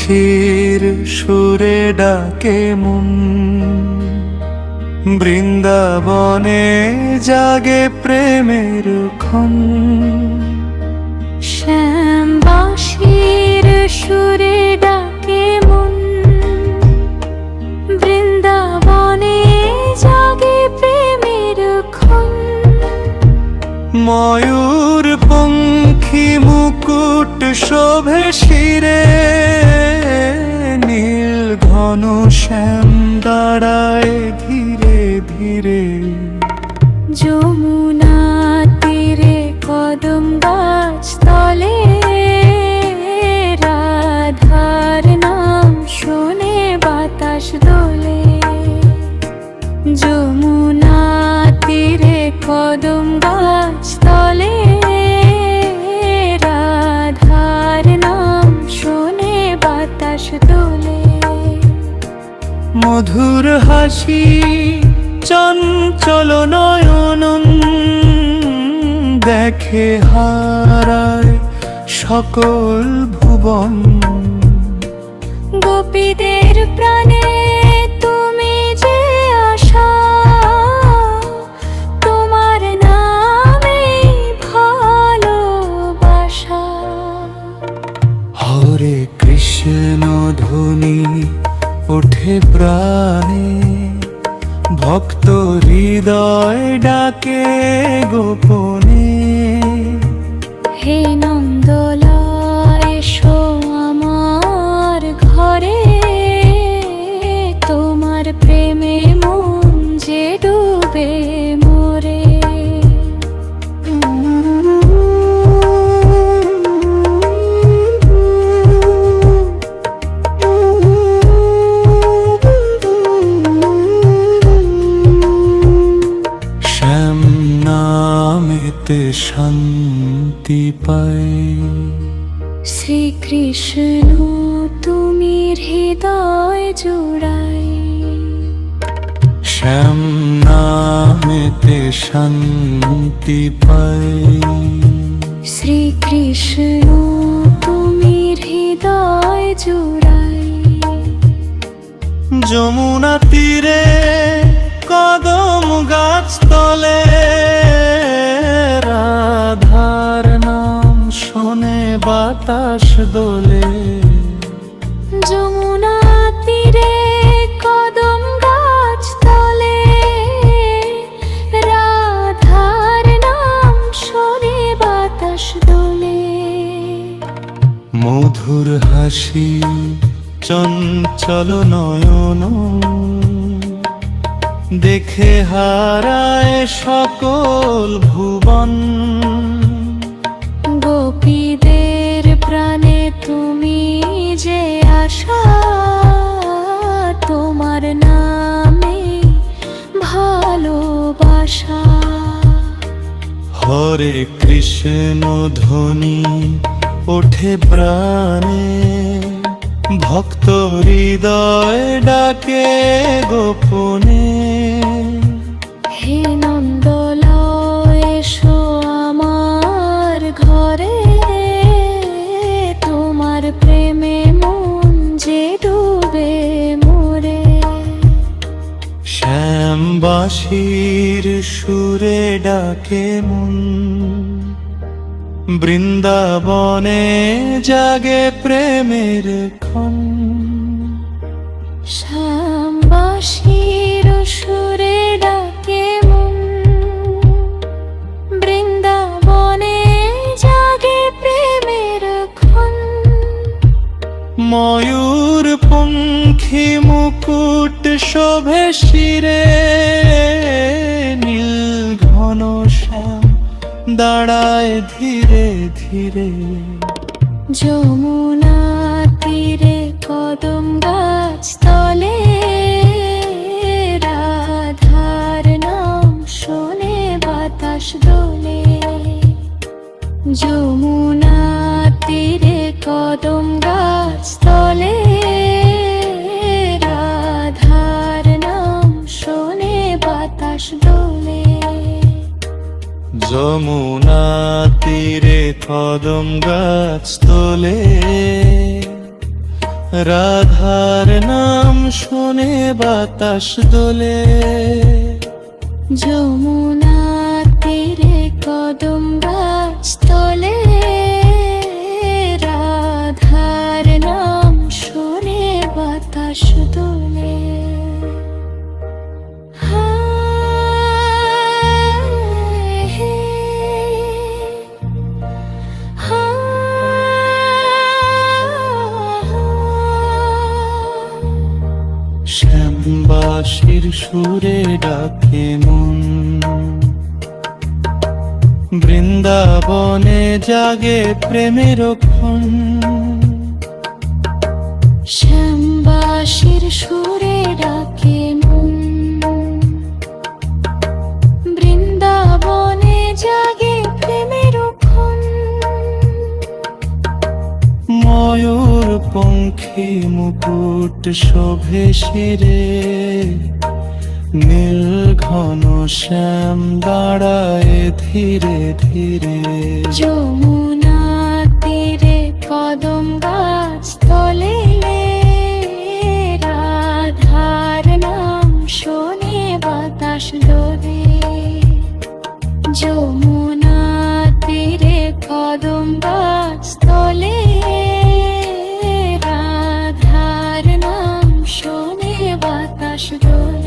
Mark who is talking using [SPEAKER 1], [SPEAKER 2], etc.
[SPEAKER 1] বাঁশির সুরে ডাকে মন, বৃন্দাবনে জাগে প্রেমের ক্ষণ।
[SPEAKER 2] শ্যাম বাঁশির সুরে ডাকে মন, বৃন্দাবনে জাগে প্রেমের ক্ষণ।
[SPEAKER 1] ময়ূর পঙ্খী মুকুট শোভে শিরে, নীল ঘন শ্যাম দাঁড়ায় ধীরে ধীরে।
[SPEAKER 2] যমুনা তীরে কদম গাছ তলে, রাধার নাম শোনে বাতাস দোলে। যমুনা তীরে কদম গাছ তলে, রাধার নাম শোনে বাতাস দোলে।
[SPEAKER 1] মধুর হাসি চঞ্চল নয়ন, দেখে হারায় সকল ভুবন।
[SPEAKER 2] গোপীদের প্রাণে তুমি যে আশা, তোমার নামে ভালোবাসা।
[SPEAKER 1] হরে কৃষ্ণ ধ্বনি ওঠে প্রাণে, ভক্ত হৃদয় ডাকে গোপনে।
[SPEAKER 2] হে নন্দলাল এসো আমার ঘরে, তোমার প্রেমে মন যে ডুবে মোরে।
[SPEAKER 1] শ্যাম নামেতে শান্তি পাই,
[SPEAKER 2] শ্রীকৃষ্ণ তুমি হৃদয় জুড়াই।
[SPEAKER 1] শ্যাম নামেতে শান্তি পাই,
[SPEAKER 2] শ্রীকৃষ্ণ তুমি হৃদয় জুড়াই।
[SPEAKER 1] যমুনা তীরে কদম গাছ তলে, রাধার নাম শোনে বাতাস দোলে।
[SPEAKER 2] যমুনা তীরে কদম গাছ তলে, রাধার নাম শোনে বাতাস দোলে।
[SPEAKER 1] মধুর হাসি চঞ্চল নয়ন, দেখে হারায় সকল ভুবন।
[SPEAKER 2] গোপীদের প্রাণে তুমি যে আশা, তোমার নামে ভালোবাসা।
[SPEAKER 1] হরে কৃষ্ণ ধ্বনি ওঠে প্রাণে, ভক্ত হৃদয় ডাকে গোপনে।
[SPEAKER 2] হে নন্দলাল এসো আমার ঘরে, তোমার প্রেমে মন যে ডুবে মোরে।
[SPEAKER 1] শ্যাম বাঁশির সুরে ডাকে মন, বৃন্দাবনে জাগে প্রেমের ক্ষণ।
[SPEAKER 2] শ্যাম বাঁশির সুরে ডাকে মন, বৃন্দাবনে জাগে প্রেমের ক্ষণ।
[SPEAKER 1] ময়ূর পঙ্খী মুকুট শোভে শিরে, নীল ঘন শ্যাম দাঁড়ায় ধীরে ধীরে।
[SPEAKER 2] যমুনা তীরে কদম গাছ তলে, রাধার নাম শোনে বাতাস দোলে। যমুনা তীরে কদম গাছ তলে, রাধার নাম শোনে বাতাস দোলে।
[SPEAKER 1] যমুনা তীরে কদম গাছ তোলে, রাধার নাম শুনে বাতাস দোলে,
[SPEAKER 2] যমুনা তীরে কদম গাছ তলে, রাধার নাম শুনে বাতাস দোলে।
[SPEAKER 1] শ্যামবাসীর সুরে ডাকে মন, বৃন্দাবনে জাগে প্রেমের ক্ষণ।
[SPEAKER 2] শ্যামবাসীর সুরে ডাকে মন, বৃন্দাবনে জাগে প্রেমের ক্ষণ।
[SPEAKER 1] ময়ূর পঙ্খী মুকুট শোভে শিরে, নীল ঘন শ্যাম দাঁড়ায় ধীরে ধীরে।
[SPEAKER 2] যমুনা তীরে কদম গাছ তলে, রাধার নাম শোনে বাতাস দোলে। যমুনা তীরে কদম গাছ তলে, রাধার নাম শোনে বাতাস দোলে।